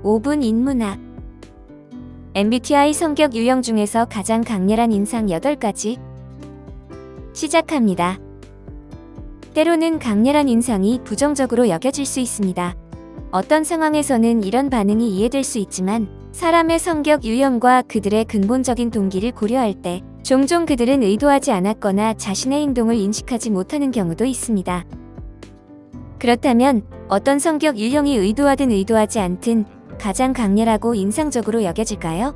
5분 인문학. MBTI 성격 유형 중에서 가장 강렬한 인상 8가지. 시작합니다. 때로는 강렬한 인상이 부정적으로 여겨질 수 있습니다. 어떤 상황에서는 이런 반응이 이해될 수 있지만 사람의 성격 유형과 그들의 근본적인 동기를 고려할 때 종종 그들은 의도하지 않았거나 자신의 행동을 인식하지 못하는 경우도 있습니다. 그렇다면 어떤 성격 유형이 의도하든 의도하지 않든 가장 강렬하고 인상적으로 여겨질까요?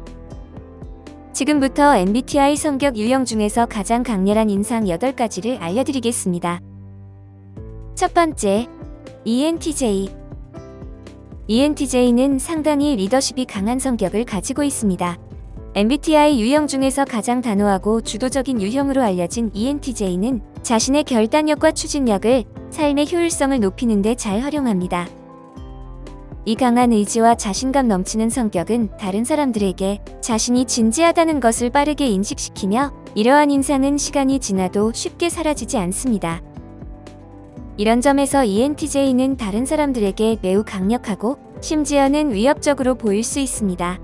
지금부터 MBTI 성격 유형 중에서 가장 강렬한 인상 8가지를 알려드리겠습니다. 첫 번째, ENTJ. ENTJ는 상당히 리더십이 강한 성격을 가지고 있습니다. MBTI 유형 중에서 가장 단호하고 주도적인 유형으로 알려진 ENTJ는 자신의 결단력과 추진력을 삶의 효율성을 높이는 데 잘 활용합니다. 이 강한 의지와 자신감 넘치는 성격은 다른 사람들에게 자신이 진지하다는 것을 빠르게 인식시키며 이러한 인상은 시간이 지나도 쉽게 사라지지 않습니다. 이런 점에서 ENTJ는 다른 사람들에게 매우 강력하고 심지어는 위협적으로 보일 수 있습니다.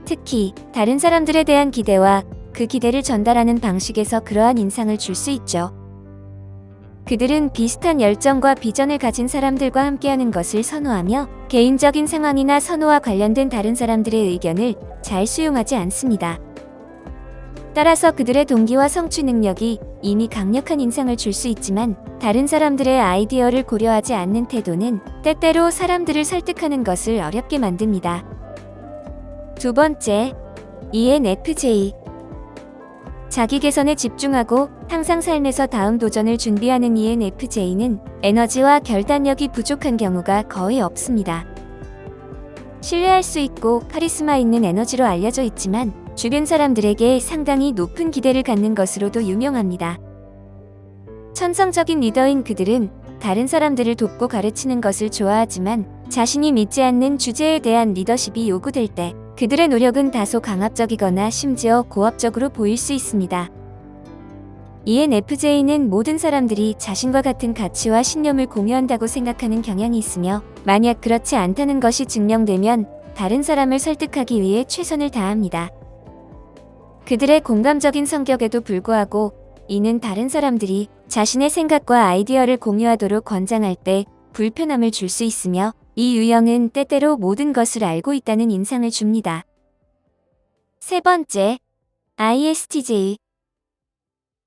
특히 다른 사람들에 대한 기대와 그 기대를 전달하는 방식에서 그러한 인상을 줄 수 있죠. 그들은 비슷한 열정과 비전을 가진 사람들과 함께하는 것을 선호하며 개인적인 상황이나 선호와 관련된 다른 사람들의 의견을 잘 수용하지 않습니다. 따라서 그들의 동기와 성취 능력이 이미 강력한 인상을 줄 수 있지만 다른 사람들의 아이디어를 고려하지 않는 태도는 때때로 사람들을 설득하는 것을 어렵게 만듭니다. 두 번째, ENFJ. 자기 개선에 집중하고 항상 삶에서 다음 도전을 준비하는 ENFJ는 에너지와 결단력이 부족한 경우가 거의 없습니다. 신뢰할 수 있고 카리스마 있는 에너지로 알려져 있지만 주변 사람들에게 상당히 높은 기대를 갖는 것으로도 유명합니다. 천성적인 리더인 그들은 다른 사람들을 돕고 가르치는 것을 좋아하지만 자신이 믿지 않는 주제에 대한 리더십이 요구될 때 그들의 노력은 다소 강압적이거나 심지어 고압적으로 보일 수 있습니다. ENFJ는 모든 사람들이 자신과 같은 가치와 신념을 공유한다고 생각하는 경향이 있으며 만약 그렇지 않다는 것이 증명되면 다른 사람을 설득하기 위해 최선을 다합니다. 그들의 공감적인 성격에도 불구하고 이는 다른 사람들이 자신의 생각과 아이디어를 공유하도록 권장할 때 불편함을 줄 수 있으며 이 유형은 때때로 모든 것을 알고 있다는 인상을 줍니다. 세 번째, ISTJ.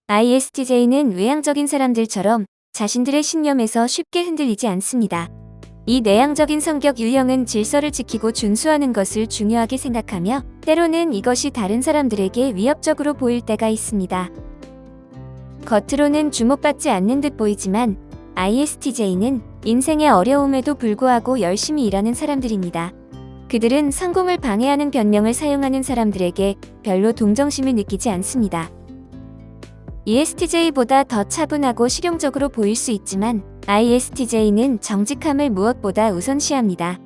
ISTJ는 외향적인 사람들처럼 자신들의 신념에서 쉽게 흔들리지 않습니다. 이 내향적인 성격 유형은 질서를 지키고 준수하는 것을 중요하게 생각하며 때로는 이것이 다른 사람들에게 위협적으로 보일 때가 있습니다. 겉으로는 주목받지 않는 듯 보이지만 ISTJ는 인생의 어려움에도 불구하고 열심히 일하는 사람들입니다. 그들은 성공을 방해하는 변명을 사용하는 사람들에게 별로 동정심을 느끼지 않습니다. ESTJ보다 더 차분하고 실용적으로 보일 수 있지만 ISTJ는 정직함을 무엇보다 우선시합니다.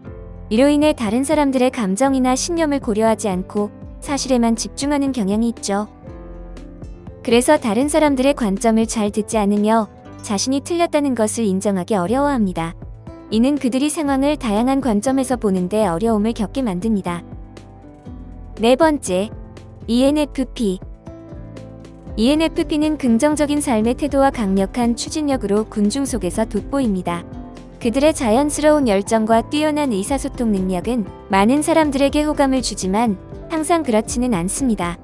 이로 인해 다른 사람들의 감정이나 신념을 고려하지 않고 사실에만 집중하는 경향이 있죠. 그래서 다른 사람들의 관점을 잘 듣지 않으며 자신이 틀렸다는 것을 인정하기 어려워합니다. 이는 그들이 상황을 다양한 관점에서 보는데 어려움을 겪게 만듭니다. 네 번째, ENFP. ENFP는 긍정적인 삶의 태도와 강력한 추진력으로 군중 속에서 돋보입니다. 그들의 자연스러운 열정과 뛰어난 의사소통 능력은 많은 사람들에게 호감을 주지만 항상 그렇지는 않습니다.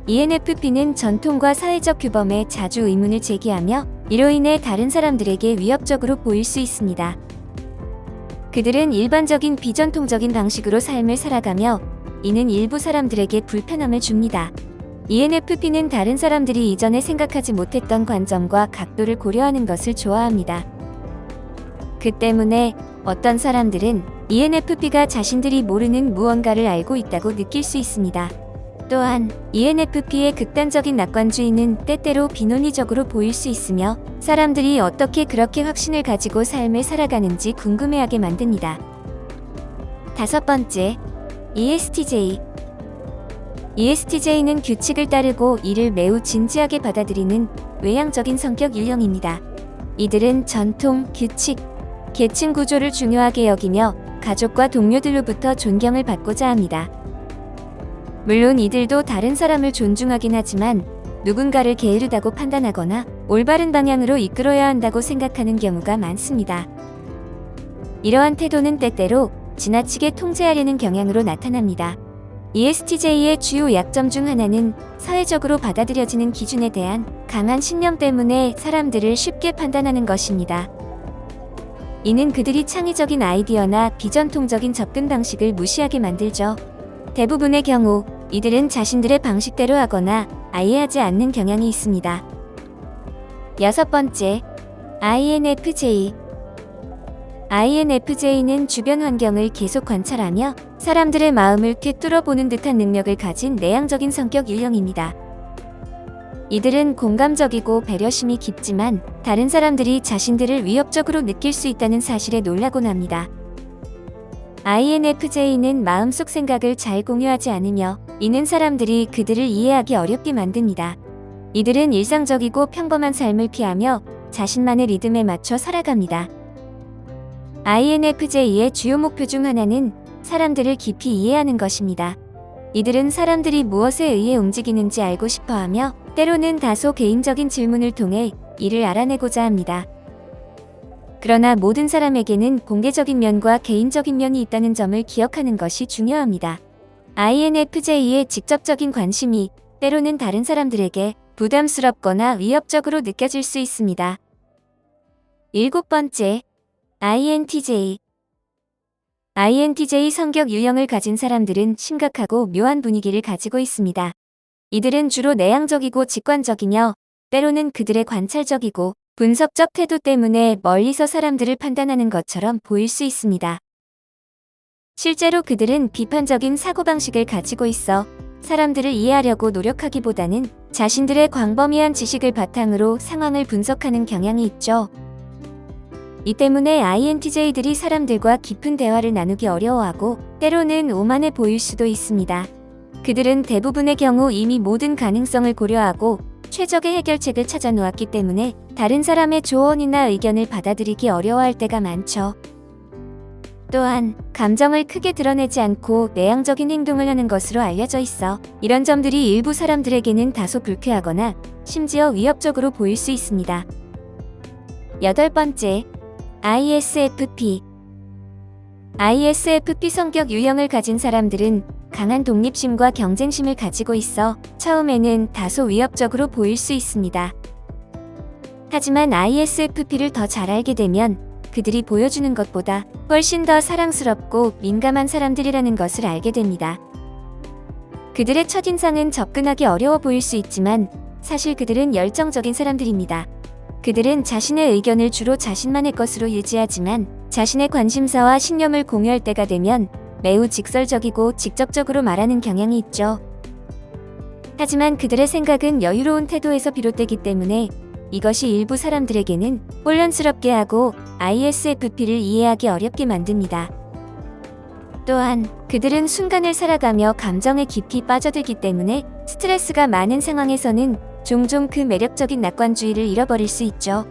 ENFP는 전통과 사회적 규범에 자주 의문을 제기하며 이로 인해 다른 사람들에게 위협적으로 보일 수 있습니다. 그들은 일반적인 비전통적인 방식으로 삶을 살아가며 이는 일부 사람들에게 불편함을 줍니다. ENFP는 다른 사람들이 이전에 생각하지 못했던 관점과 각도를 고려하는 것을 좋아합니다. 그 때문에 어떤 사람들은 ENFP가 자신들이 모르는 무언가를 알고 있다고 느낄 수 있습니다. 또한 ENFP의 극단적인 낙관주의는 때때로 비논리적으로 보일 수 있으며 사람들이 어떻게 그렇게 확신을 가지고 삶을 살아가는지 궁금해하게 만듭니다. 다섯 번째, ESTJ. ESTJ는 규칙을 따르고 일을 매우 진지하게 받아들이는 외향적인 성격 유형입니다. 이들은 전통, 규칙, 계층 구조를 중요하게 여기며 가족과 동료들로부터 존경을 받고자 합니다. 물론 이들도 다른 사람을 존중하긴 하지만 누군가를 게으르다고 판단하거나 올바른 방향으로 이끌어야 한다고 생각하는 경우가 많습니다. 이러한 태도는 때때로 지나치게 통제하려는 경향으로 나타납니다. ESTJ의 주요 약점 중 하나는 사회적으로 받아들여지는 기준에 대한 강한 신념 때문에 사람들을 쉽게 판단하는 것입니다. 이는 그들이 창의적인 아이디어나 비전통적인 접근 방식을 무시하게 만들죠. 대부분의 경우 이들은 자신들의 방식대로 하거나 아예 하지 않는 경향이 있습니다. 6번째, INFJ. INFJ는 주변 환경을 계속 관찰하며 사람들의 마음을 꿰뚫어 보는 듯한 능력을 가진 내향적인 성격 유형입니다. 이들은 공감적이고 배려심이 깊지만 다른 사람들이 자신들을 위협적으로 느낄 수 있다는 사실에 놀라곤 합니다. INFJ는 마음속 생각을 잘 공유하지 않으며 이는 사람들이 그들을 이해하기 어렵게 만듭니다. 이들은 일상적이고 평범한 삶을 피하며 자신만의 리듬에 맞춰 살아갑니다. INFJ의 주요 목표 중 하나는 사람들을 깊이 이해하는 것입니다. 이들은 사람들이 무엇에 의해 움직이는지 알고 싶어하며 때로는 다소 개인적인 질문을 통해 이를 알아내고자 합니다. 그러나 모든 사람에게는 공개적인 면과 개인적인 면이 있다는 점을 기억하는 것이 중요합니다. INFJ의 직접적인 관심이 때로는 다른 사람들에게 부담스럽거나 위협적으로 느껴질 수 있습니다. 7번째, INTJ. INTJ 성격 유형을 가진 사람들은 심각하고 묘한 분위기를 가지고 있습니다. 이들은 주로 내향적이고 직관적이며 때로는 그들의 관찰적이고 분석적 태도 때문에 멀리서 사람들을 판단하는 것처럼 보일 수 있습니다. 실제로 그들은 비판적인 사고방식을 가지고 있어 사람들을 이해하려고 노력하기보다는 자신들의 광범위한 지식을 바탕으로 상황을 분석하는 경향이 있죠. 이 때문에 INTJ들이 사람들과 깊은 대화를 나누기 어려워하고 때로는 오만해 보일 수도 있습니다. 그들은 대부분의 경우 이미 모든 가능성을 고려하고 최적의 해결책을 찾아 놓았기 때문에 다른 사람의 조언이나 의견을 받아들이기 어려워할 때가 많죠. 또한 감정을 크게 드러내지 않고 내향적인 행동을 하는 것으로 알려져 있어 이런 점들이 일부 사람들에게는 다소 불쾌하거나 심지어 위협적으로 보일 수 있습니다. 8번째, ISFP. ISFP 성격 유형을 가진 사람들은 강한 독립심과 경쟁심을 가지고 있어 처음에는 다소 위협적으로 보일 수 있습니다. 하지만 ISFP를 더 잘 알게 되면 그들이 보여주는 것보다 훨씬 더 사랑스럽고 민감한 사람들이라는 것을 알게 됩니다. 그들의 첫인상은 접근하기 어려워 보일 수 있지만 사실 그들은 열정적인 사람들입니다. 그들은 자신의 의견을 주로 자신만의 것으로 유지하지만 자신의 관심사와 신념을 공유할 때가 되면 매우 직설적이고 직접적으로 말하는 경향이 있죠. 하지만 그들의 생각은 여유로운 태도에서 비롯되기 때문에 이것이 일부 사람들에게는 혼란스럽게 하고 ISFP를 이해하기 어렵게 만듭니다. 또한 그들은 순간을 살아가며 감정에 깊이 빠져들기 때문에 스트레스가 많은 상황에서는 종종 그 매력적인 낙관주의를 잃어버릴 수 있죠.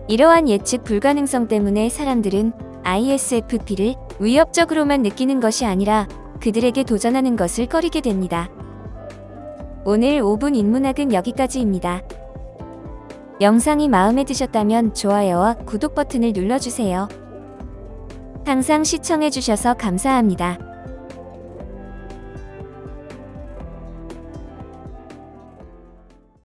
이러한 예측 불가능성 때문에 사람들은 ISFP를 위협적으로만 느끼는 것이 아니라 그들에게 도전하는 것을 꺼리게 됩니다. 오늘 5분 인문학은 여기까지입니다. 영상이 마음에 드셨다면 좋아요와 구독 버튼을 눌러주세요. 항상 시청해주셔서 감사합니다.